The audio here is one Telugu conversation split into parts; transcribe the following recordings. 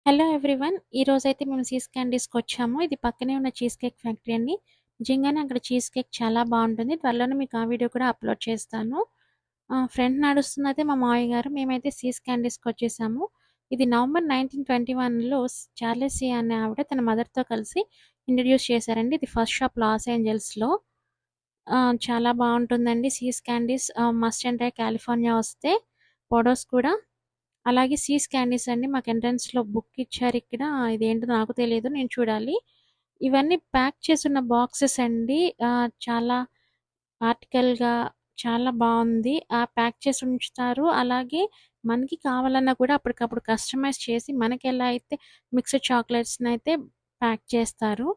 Hello everyone. ఈరోజైతే మేము చీజ్ క్యాండీస్‌కొచ్చాము. ఇది పక్కనే ఉన్న చీజ్ కేక్ ఫ్యాక్టరీ అండి. నిజంగానే అక్కడ చీజ్ కేక్ చాలా బావుంటుంది. త్వరలోనే మీకు ఆ వీడియో కూడా అప్‌లోడ్ చేస్తాను. ఫ్రంట్ నడుస్తుందయితే మా మావయ్య గారు. మేమైతే చీజ్ క్యాండీస్‌కొచ్చేసాము. ఇది నవంబర్ 1921లో చార్లెసీ అనే ఆవిడ తన మదర్‌తో కలిసి ఇంట్రొడ్యూస్ చేశారండి. ఇది ఫస్ట్ షాప్ లాస్ ఏంజెల్స్‌లో. చాలా బావుంటుందండి cheese candies. Must and try California వస్తే. పొడోస్ కూడా. అలాగే సీస్ క్యాండీస్ అండి. మాకు ఎంట్రన్స్‌లో బుక్ ఇచ్చారిక్కడ. ఇదేంటో నాకు తెలీదు. నేను చూడాలి. ఇవన్నీ ప్యాక్ చేసున్న బాక్సెస్ అండి. చాలా ఆర్టికల్‌గా చాలా బావుంది. ప్యాక్ చేసి ఉంచుతారు. అలాగే మనకి కావాలన్నా కూడా అప్పటికప్పుడు కస్టమైజ్ చేసి మనకెలా అయితే మిక్స్డ్ చాక్లెట్స్‌నైతే ప్యాక్ చేస్తారు.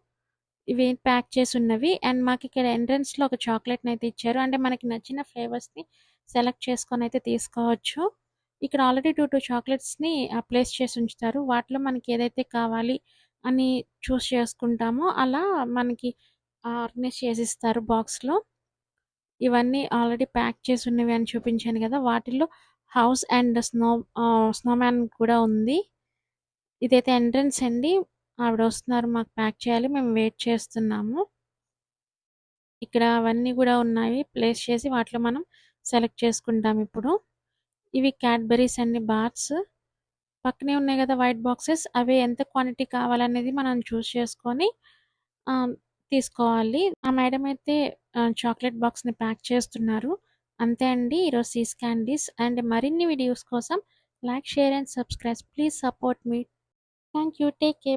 ఇవి ప్యాక్ చేసున్నవి. అండ్ మాకిక్కడ ఎంట్రన్స్‌లో ఒక చాక్లెట్‌నైతే ఇచ్చారు. అంటే మనకి నచ్చిన ఫ్లేవర్స్‌ని సెలెక్ట్ చేసుకొనైతే తీసుకోవచ్చు. ఇక్కడ ఆల్రెడీ 2 చాక్లెట్స్‌ని ప్లేస్ చేసి ఉంచుతారు. వాటిలో మనకి ఏదైతే కావాలి అని చూస్ చేసుకుంటామో అలా మనకి ఆర్గనైజ్ చేసిస్తారు బాక్స్‌లో. ఇవన్నీ ఆల్రెడీ ప్యాక్ చేసున్నవి అని చూపించాను గదా! వాటిల్లో హౌస్ అండ్ స్నోమ్యాన్ కూడా ఉంది. ఇదైతే ఎంట్రన్స్ అండి. ఆవిడొస్తున్నారు. మాకు ప్యాక్ చేయాలి. మేము వెయిట్ చేస్తున్నాము. ఇక్కడ అవన్నీ గూడా ఉన్నాయి. ప్లేస్ చేసి వాటిలో మనం సెలెక్ట్ చేసుకుంటాం ఇప్పుడు. ఇవి క్యాడ్బరీస్ అండి బార్స్. పక్కనే ఉన్నాయి గదా! White boxes. అవి ఎంత క్వాంటిటీ కావాలనేది మనం చూస్ చేసుకొని ఆహ్, తీసుకోవాలి. ఆ మేడం అయితే చాక్లెట్ బాక్స్‌ని ప్యాక్ చేస్తున్నారు. అంతే అండి ఈరోజు సీస్ క్యాండీస్. అండ్ మరిన్ని వీడియోస్ కోసం like, share and subscribe. Please support me. Thank you. Take care.